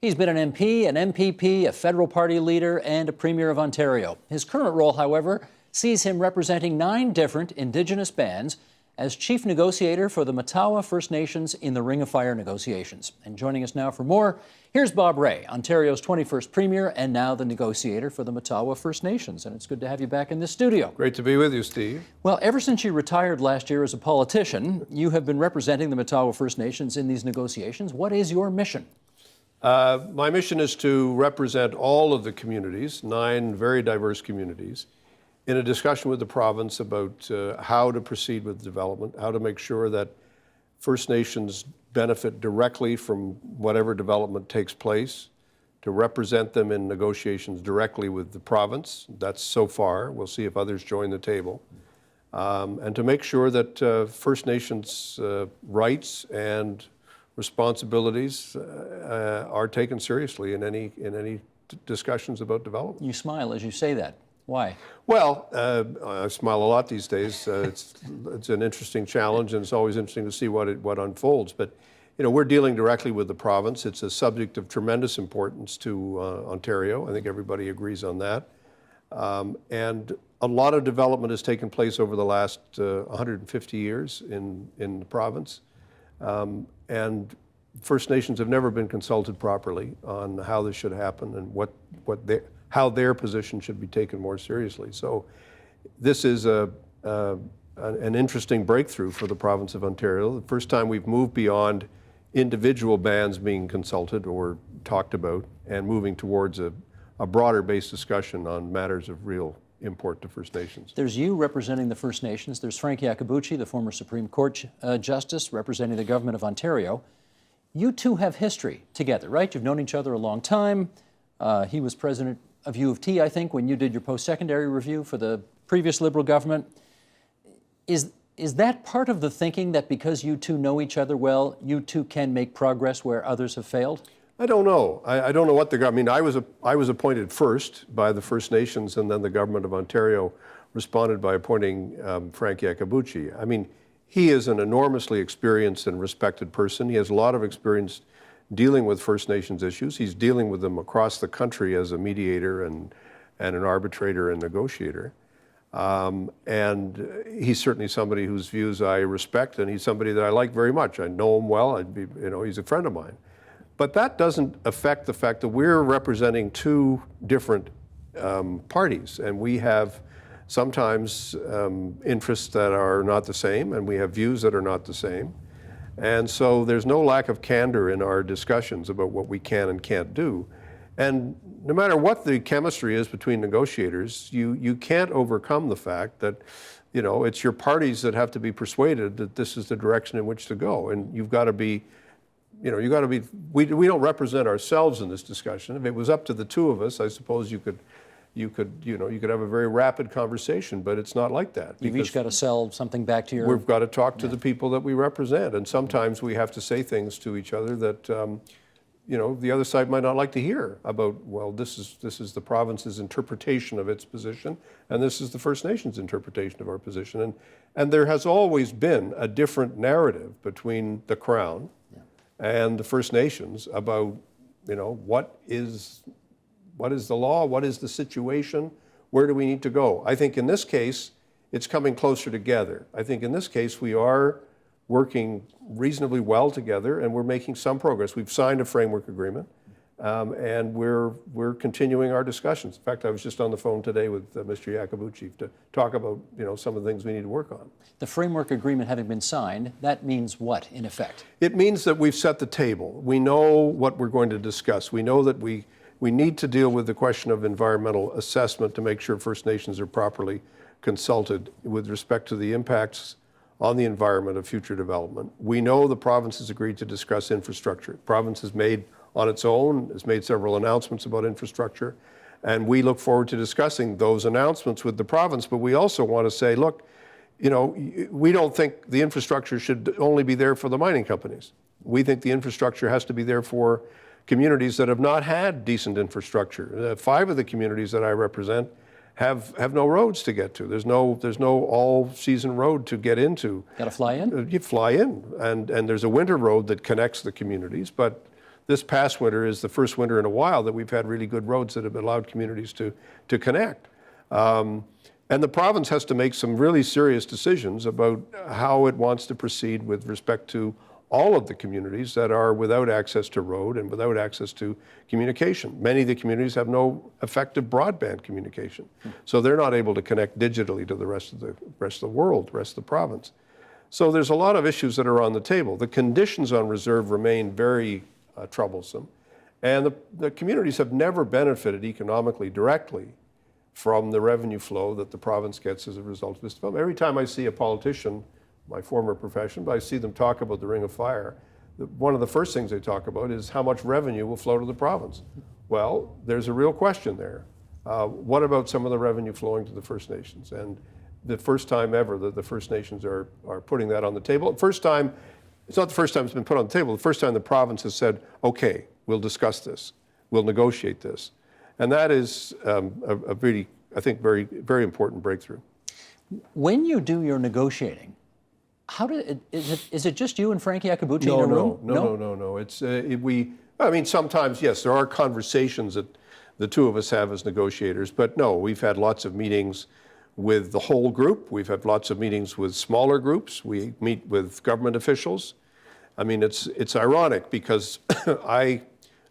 He's been an MP, an MPP, a federal party leader, and a Premier of Ontario. His current role, however, sees him representing 9 different Indigenous bands as chief negotiator for the Matawa First Nations in the Ring of Fire negotiations. And joining us now for more, here's Bob Rae, Ontario's 21st Premier and now the negotiator for the Matawa First Nations. And it's good to have you back in this studio. Great to be with you, Steve. Well, ever since you retired last year as a politician, you have been representing the Matawa First Nations in these negotiations. What is your mission? My mission is to represent all of the communities, 9 very diverse communities, in a discussion with the province about how to proceed with development, how to make sure that First Nations benefit directly from whatever development takes place, to represent them in negotiations directly with the province. That's so far. We'll see if others join the table. And to make sure that First Nations rights and responsibilities are taken seriously in any discussions about development. You smile as you say that. Why? Well, I smile a lot these days. It's an interesting challenge, and it's always interesting to see what unfolds. But we're dealing directly with the province. It's a subject of tremendous importance to Ontario. I think everybody agrees on that. And a lot of development has taken place over the last 150 years in the province. And First Nations have never been consulted properly on how this should happen and how their position should be taken more seriously. So this is an interesting breakthrough for the province of Ontario. The first time we've moved beyond individual bands being consulted or talked about and moving towards a broader-based discussion on matters of real import to First Nations. There's you representing the First Nations. There's Frank Iacobucci, the former Supreme Court Justice, representing the government of Ontario. You two have history together, right? You've known each other a long time. He was president of U of T, I think, when you did your post-secondary review for the previous Liberal government. Is that part of the thinking, that because you two know each other well, you two can make progress where others have failed? I don't know. I don't know what I mean, I was appointed first by the First Nations, and then the government of Ontario responded by appointing Frank Iacobucci. I mean, he is an enormously experienced and respected person. He has a lot of experience dealing with First Nations issues. He's dealing with them across the country as a mediator and an arbitrator and negotiator. And he's certainly somebody whose views I respect, and he's somebody that I like very much. I know him well. He's a friend of mine. But that doesn't affect the fact that we're representing 2 different parties, and we have sometimes interests that are not the same, and we have views that are not the same. And so there's no lack of candor in our discussions about what we can and can't do. And no matter what the chemistry is between negotiators, you can't overcome the fact that it's your parties that have to be persuaded that this is the direction in which to go. And you've got to be we don't represent ourselves in this discussion. If it was up to the 2 of us, I suppose you could have a very rapid conversation, but it's not like that. You've each got to sell something back to your... We've got to talk to the people that we represent, and sometimes we have to say things to each other that the other side might not like to hear about. Well, this is the province's interpretation of its position, and this is the First Nations interpretation of our position, and there has always been a different narrative between the Crown and the First Nations about what is the law, what is the situation, where do we need to go. I think in this case it's coming closer together. I think in this case we are working reasonably well together, and we're making some progress. We've signed a framework agreement, and we're continuing our discussions. In fact, I was just on the phone today with Mr. Iacobucci to talk about some of the things we need to work on. The framework agreement having been signed, that means what, in effect? It means that we've set the table. We know what we're going to discuss. We know that we need to deal with the question of environmental assessment to make sure First Nations are properly consulted with respect to the impacts on the environment of future development. We know the province has agreed to discuss infrastructure. The province has made several announcements about infrastructure, and we look forward to discussing those announcements with the province. But we also want to say, look, we don't think the infrastructure should only be there for the mining companies. We think the infrastructure has to be there for communities that have not had decent infrastructure. 5 of the communities that I represent have no roads to get to. There's no all-season road to get into. Got to fly in? You fly in, and there's a winter road that connects the communities, but this past winter is the first winter in a while that we've had really good roads that have allowed communities to connect. And the province has to make some really serious decisions about how it wants to proceed with respect to all of the communities that are without access to road and without access to communication. Many of the communities have no effective broadband communication, so they're not able to connect digitally to the rest of the world, the rest of the province. So there's a lot of issues that are on the table. The conditions on reserve remain very troublesome, and the communities have never benefited economically directly from the revenue flow that the province gets as a result of this development. Every time I see a politician, my former profession, but I see them talk about the Ring of Fire, one of the first things they talk about is how much revenue will flow to the province. Well, there's a real question there. What about some of the revenue flowing to the First Nations? And the first time ever that the First Nations are putting that on the table. First time, it's not the first time it's been put on the table, the first time the province has said, okay, we'll discuss this, we'll negotiate this. And that is a really, I think, very, very important breakthrough. When you do your negotiating, is it just you and Frank Iacobucci in a room? No. It's I mean, sometimes, yes, there are conversations that the two of us have as negotiators, but no, we've had lots of meetings with the whole group. We've had lots of meetings with smaller groups. We meet with government officials. I mean, it's ironic because I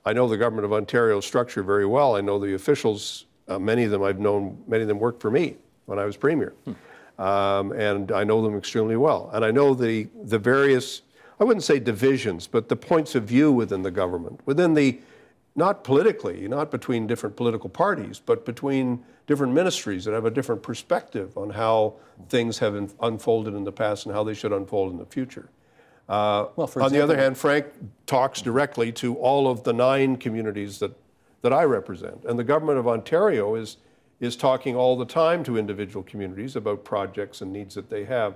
know the government of Ontario's structure very well. I know the officials, many of them I've known, many of them worked for me when I was Premier. And I know them extremely well. And I know the various, I wouldn't say divisions, but the points of view within the government, within the, not politically, not between different political parties, but between different ministries that have a different perspective on how things have unfolded in the past and how they should unfold in the future. On the other hand, Frank talks directly to all of the 9 communities that I represent. And the government of Ontario is talking all the time to individual communities about projects and needs that they have.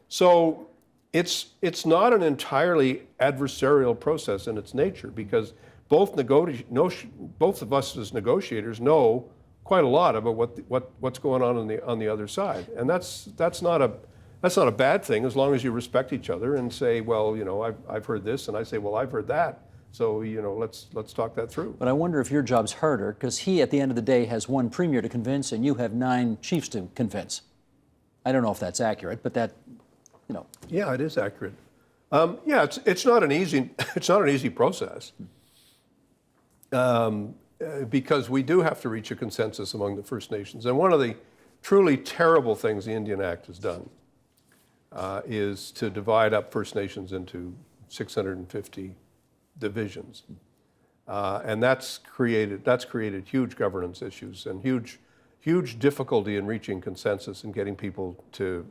So it's not an entirely adversarial process in its nature, because both of us as negotiators know quite a lot about what's going on the other side, and that's not a bad thing as long as you respect each other and say, well, you know, I've heard this, and I say, well, I've heard that. So, you know, let's talk that through. But I wonder if your job's harder, because he, at the end of the day, has one premier to convince, and you have 9 chiefs to convince. I don't know if that's accurate, but that, you know. Yeah, it is accurate. Yeah, it's not an easy process, because we do have to reach a consensus among the First Nations. And one of the truly terrible things the Indian Act has done is to divide up First Nations into 650 divisions, and that's created huge governance issues and huge difficulty in reaching consensus and getting people to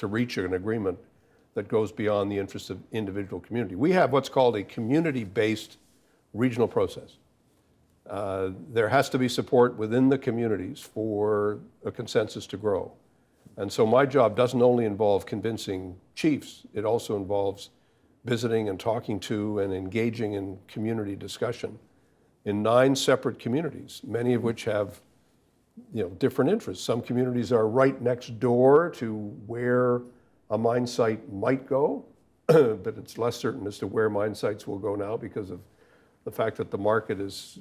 reach an agreement that goes beyond the interests of individual community. We have what's called a community-based regional process. There has to be support within the communities for a consensus to grow, and so my job doesn't only involve convincing chiefs; it also involves visiting and talking to and engaging in community discussion in 9 separate communities, many of which have, you know, different interests. Some communities are right next door to where a mine site might go, but it's less certain as to where mine sites will go now because of the fact that the market is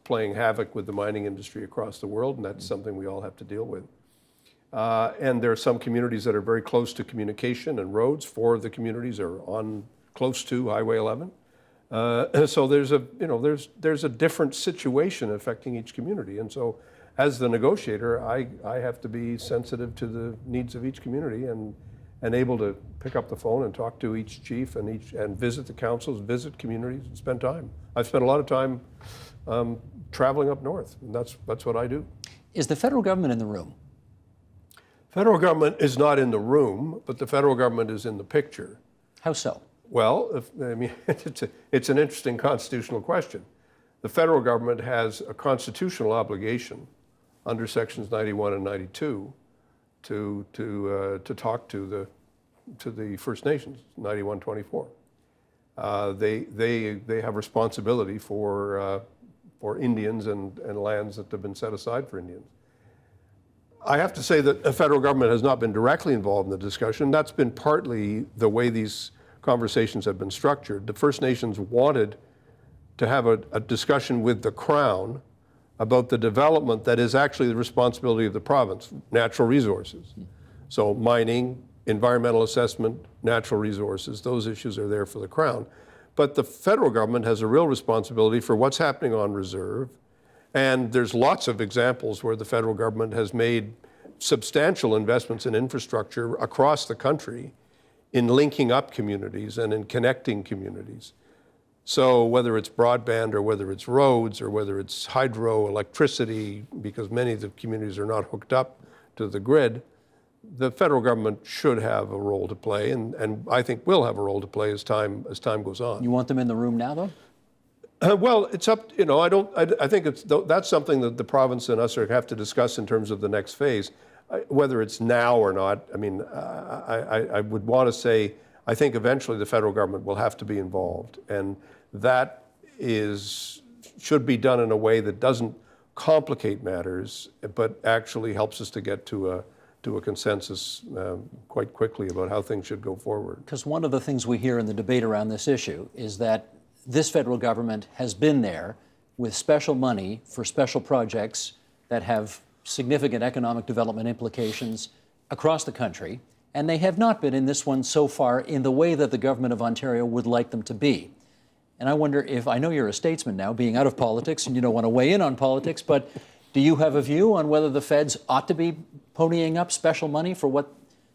playing havoc with the mining industry across the world, and that's something we all have to deal with. And there are some communities that are very close to communication and roads. 4 of the communities are close to Highway 11. So there's a different situation affecting each community. And so as the negotiator, I have to be sensitive to the needs of each community and able to pick up the phone and talk to each chief and visit the councils, visit communities, and spend time. I've spent a lot of time traveling up north, and that's what I do. Is the federal government in the room? Federal government is not in the room, but the federal government is in the picture. How so? Well, it's an interesting constitutional question. The federal government has a constitutional obligation under sections 91 and 92 to talk to the First Nations, 91-24. They have responsibility for Indians and lands that have been set aside for Indians. I have to say that the federal government has not been directly involved in the discussion. That's been partly the way these conversations have been structured. The First Nations wanted to have a discussion with the Crown about the development that is actually the responsibility of the province, natural resources. So mining, environmental assessment, natural resources, those issues are there for the Crown. But the federal government has a real responsibility for what's happening on reserve. And there's lots of examples where the federal government has made substantial investments in infrastructure across the country in linking up communities and in connecting communities. So whether it's broadband or whether it's roads or whether it's hydroelectricity, because many of the communities are not hooked up to the grid, the federal government should have a role to play, and I think will have a role to play as time goes on. You want them in the room now, though? Well, it's up, I think that's something that the province and us have to discuss in terms of the next phase. Whether it's now or not, I mean, I would want to say, I think eventually the federal government will have to be involved. And that should be done in a way that doesn't complicate matters, but actually helps us to get to a consensus quite quickly about how things should go forward. Because one of the things we hear in the debate around this issue is that this federal government has been there with special money for special projects that have significant economic development implications across the country, and they have not been in this one so far in the way that the government of Ontario would like them to be. And I wonder if, I know you're a statesman now, being out of politics, and you don't want to weigh in on politics, but do you have a view on whether the feds ought to be ponying up special money for what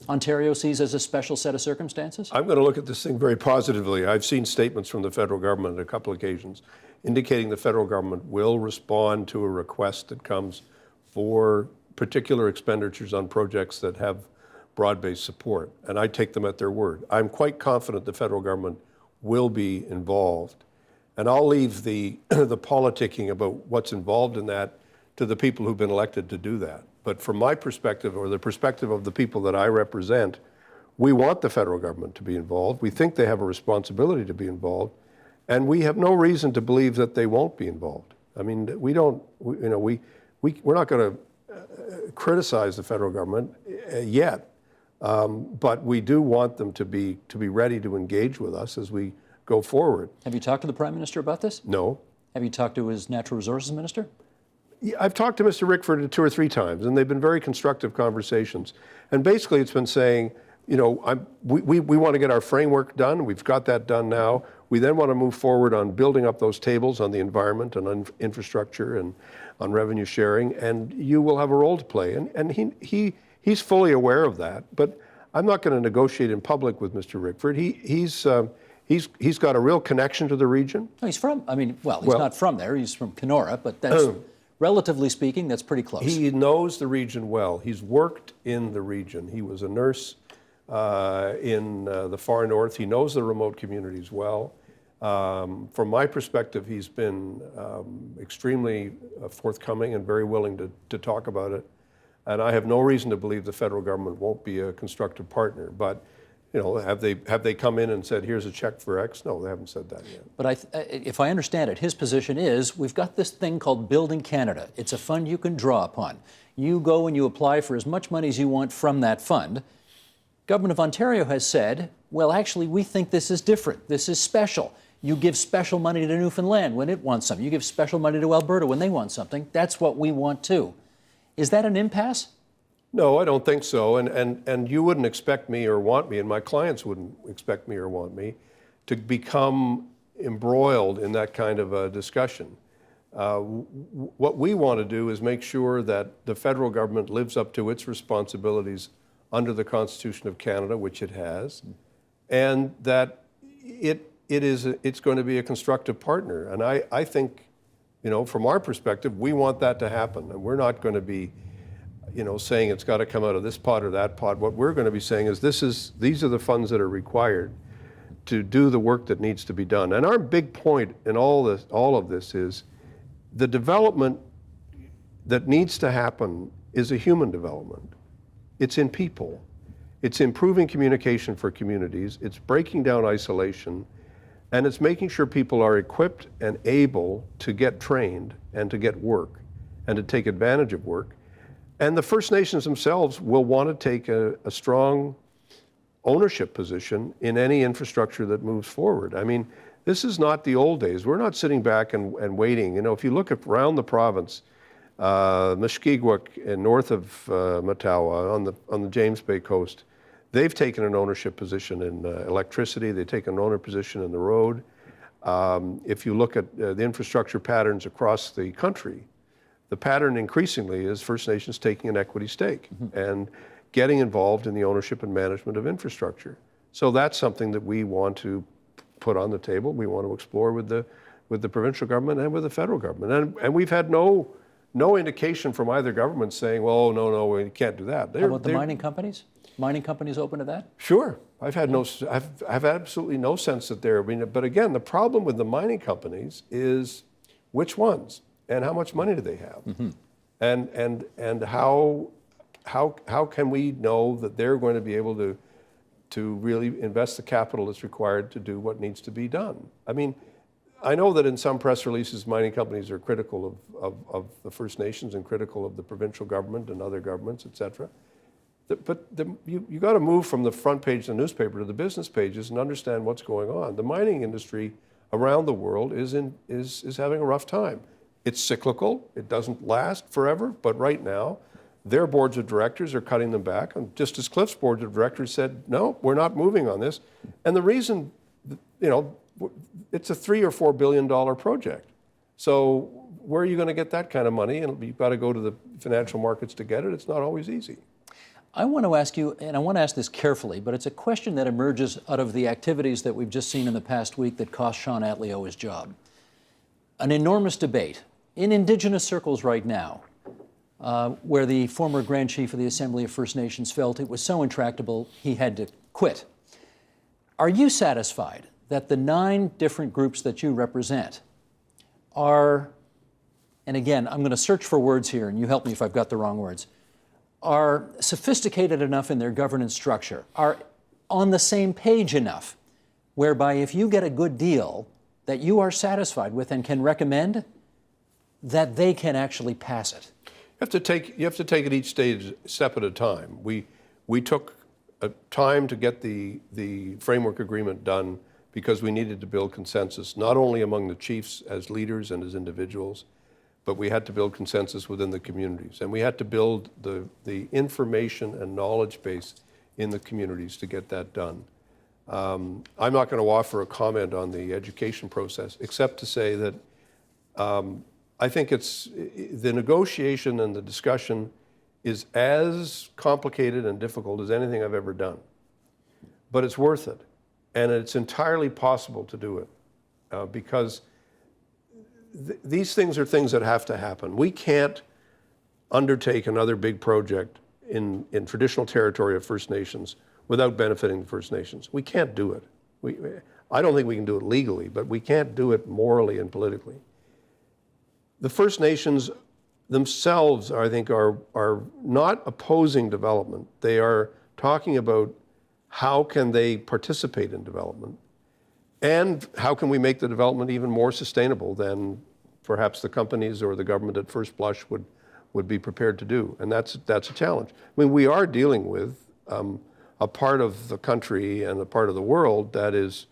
Ontario sees as a special set of circumstances? I'm going to look at this thing very positively. I've seen statements from the federal government on a couple of occasions indicating the federal government will respond to a request that comes for particular expenditures on projects that have broad-based support, and I take them at their word. I'm quite confident the federal government will be involved, and I'll leave the politicking about what's involved in that to the people who've been elected to do that. But from my perspective, or the perspective of the people that I represent, we want the federal government to be involved. We think they have a responsibility to be involved, and we have no reason to believe that they won't be involved. I mean, we're not going to criticize the federal government yet, but we do want them to be ready to engage with us as we go forward. Have you talked to the Prime Minister about this? No. Have you talked to his Natural Resources Minister? Yeah, I've talked to Mr. Rickford 2 or 3 times, and they've been very constructive conversations. And basically it's been saying, we want to get our framework done. We've got that done now. We then want to move forward on building up those tables on the environment and on infrastructure and on revenue sharing, and you will have a role to play. And he's fully aware of that, but I'm not going to negotiate in public with Mr. Rickford. He's got a real connection to the region. No, he's not from there. He's from Kenora, but that's, relatively speaking, that's pretty close. He knows the region well. He's worked in the region. He was a nurse in the far north. He knows the remote communities well. From my perspective, he's been extremely forthcoming and very willing to talk about it. And I have no reason to believe the federal government won't be a constructive partner. But have they come in and said, here's a check for X? No, they haven't said that yet. But if I understand it, his position is, we've got this thing called Building Canada. It's a fund you can draw upon. You go and you apply for as much money as you want from that fund. Government of Ontario has said, well, actually, we think this is different. This is special. You give special money to Newfoundland when it wants something. You give special money to Alberta when they want something. That's what we want too. Is that an impasse? No, I don't think so. And you wouldn't expect me or want me, and my clients wouldn't expect me or want me, to become embroiled in that kind of a discussion. What we want to do is make sure that the federal government lives up to its responsibilities under the Constitution of Canada, which it has, and that it's going to be a constructive partner. And I think, from our perspective, we want that to happen, and we're not going to be saying it's got to come out of this pot or that pot. What we're going to be saying is these are the funds that are required to do the work that needs to be done. And our big point in all of this is the development that needs to happen is a human development. It's in people. It's improving communication for communities. It's breaking down isolation. And it's making sure people are equipped and able to get trained and to get work and to take advantage of work. And the First Nations themselves will want to take a strong ownership position in any infrastructure that moves forward. I mean, This is not the old days. We're not sitting back and waiting. You know, if you look around the province, Mushkegowuk, north of Matawa, on the James Bay coast, they've taken an ownership position in electricity. They've taken an owner position in the road. If you look at the infrastructure patterns across the country, the pattern increasingly is First Nations taking an equity stake and getting involved in the ownership and management of infrastructure. So that's something that we want to put on the table. We want to explore with the provincial government and with the federal government. And we've had no indication from either government saying, well, no, we can't do that. How about the mining companies? Mining companies open to that? Sure. I've had absolutely no sense that they're, but again, the problem with the mining companies is which ones and how much money do they have? And how can we know that they're going to be able to really invest the capital that's required to do what needs to be done? I mean, I know that in some press releases, mining companies are critical of the First Nations and critical of the provincial government and other governments, et cetera. But you got to move from the front page of the newspaper to the business pages and understand what's going on. The mining industry around the world is having a rough time. It's cyclical. It doesn't last forever. But right now, their boards of directors are cutting them back. And just as Cliff's board of directors said, no, we're not moving on this. And the reason, you know, it's a $3 or $4 billion project. So where are you going to get that kind of money? And you've got to go to the financial markets to get it. It's not always easy. I want to ask you, and I want to ask this carefully, but it's a question that emerges out of the activities that we've just seen in the past week that cost Sean Atleo his job. An enormous debate in Indigenous circles right now, where the former Grand Chief of the Assembly of First Nations felt it was so intractable he had to quit. Are you satisfied that the 9 different groups that you represent are, and again, I'm going to search for words here, and you help me if I've got the wrong words, are sophisticated enough in their governance structure, are on the same page enough, whereby if you get a good deal that you are satisfied with and can recommend, that they can actually pass it? You have to take it each step at a time. We took a time to get the framework agreement done because we needed to build consensus, not only among the chiefs as leaders and as individuals, but we had to build consensus within the communities. And we had to build the information and knowledge base in the communities to get that done. I'm not going to offer a comment on the education process, except to say that I think the negotiation and the discussion is as complicated and difficult as anything I've ever done. But it's worth it. And it's entirely possible to do it because these things are things that have to happen. We can't undertake another big project in traditional territory of First Nations without benefiting the First Nations. We can't do it. I don't think we can do it legally, but we can't do it morally and politically. The First Nations themselves, I think, are not opposing development. They are talking about how can they participate in development and how can we make the development even more sustainable than perhaps the companies or the government at first blush would be prepared to do. And that's a challenge. I mean, we are dealing with a part of the country and a part of the world that is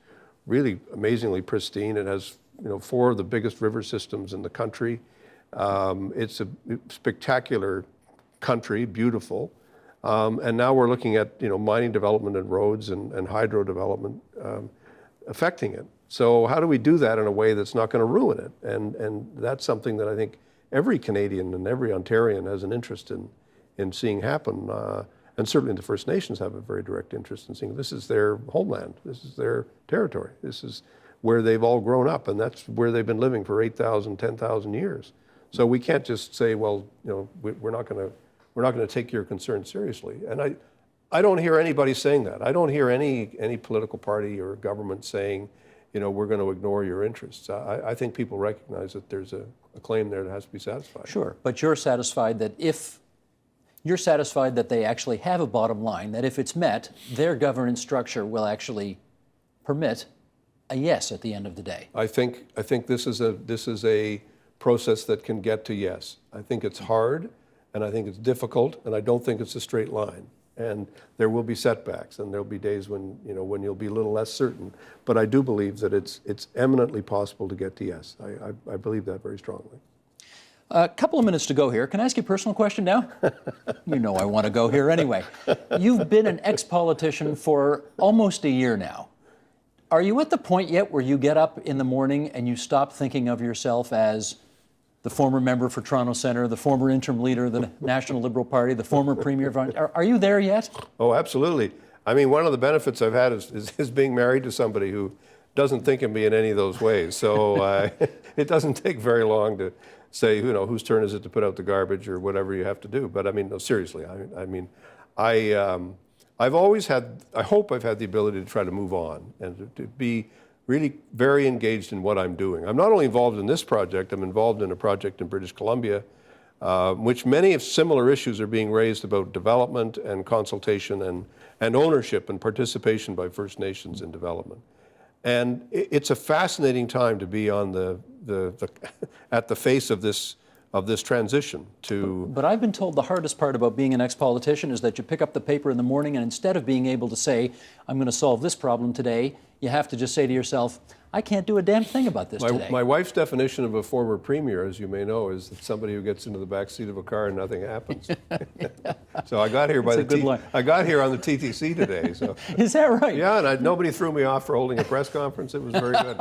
really amazingly pristine. It has 4 of the biggest river systems in the country. It's a spectacular country, beautiful. And now we're looking at mining development and roads and hydro development affecting it. So how do we do that in a way that's not going to ruin it? And that's something that I think every Canadian and every Ontarian has an interest in seeing happen. And certainly the First Nations have a very direct interest in seeing this is their homeland, this is their territory, this is where they've all grown up, and that's where they've been living for 8,000, 10,000 years. So we can't just say, well, we're not going to take your concerns seriously. And I don't hear anybody saying that. I don't hear any political party or government saying, we're going to ignore your interests. I think people recognize that there's a claim there that has to be satisfied. Sure, but you're satisfied that they actually have a bottom line, that if it's met, their governance structure will actually permit a yes at the end of the day. I think this is a process that can get to yes. I think it's hard, and I think it's difficult, and I don't think it's a straight line. And there will be setbacks, and there'll be days when, when you'll be a little less certain. But I do believe that it's eminently possible to get to yes. I believe that very strongly. A couple of minutes to go here. Can I ask you a personal question now? You know I want to go here anyway. You've been an ex-politician for almost a year now. Are you at the point yet where you get up in the morning and you stop thinking of yourself as the former member for Toronto Centre, the former interim leader of the National Liberal Party, the former premier of Ontario? Are you there yet? Oh, absolutely. I mean, one of the benefits I've had is being married to somebody who doesn't think of me in any of those ways. So it doesn't take very long to say, whose turn is it to put out the garbage or whatever you have to do. But I mean, no, seriously, I've always had, I hope I've had the ability to try to move on and to be really very engaged in what I'm doing. I'm not only involved in this project, I'm involved in a project in British Columbia, which many of similar issues are being raised about development and consultation and ownership and participation by First Nations in development. And it's a fascinating time to be on at the face of this transition to... But I've been told the hardest part about being an ex-politician is that you pick up the paper in the morning and instead of being able to say, I'm going to solve this problem today, you have to just say to yourself, I can't do a damn thing about this today. My wife's definition of a former premier, as you may know, is that somebody who gets into the back seat of a car and nothing happens. So I got here I got here on the TTC today. So is that right? Yeah, and nobody threw me off for holding a press conference. It was very good.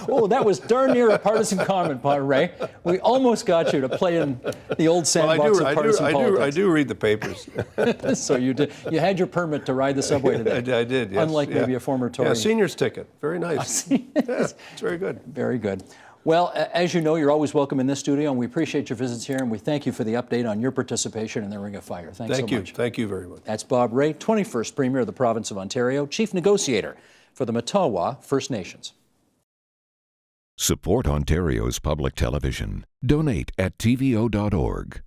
Oh, that was darn near a partisan comment, Ray. We almost got you to play in the old sandbox of partisan politics. I do read the papers. So you did. You had your permit to ride the subway today. I did, yes. Unlike maybe a former Tory. Yeah, senior's ticket. Very nice. Yeah, it's very good. Very good. Well, as you know, you're always welcome in this studio, and we appreciate your visits here, and we thank you for the update on your participation in the Ring of Fire. Thanks so much. Thank you very much. That's Bob Ray, 21st Premier of the Province of Ontario, Chief Negotiator for the Matawa First Nations. Support Ontario's public television. Donate at tvo.org.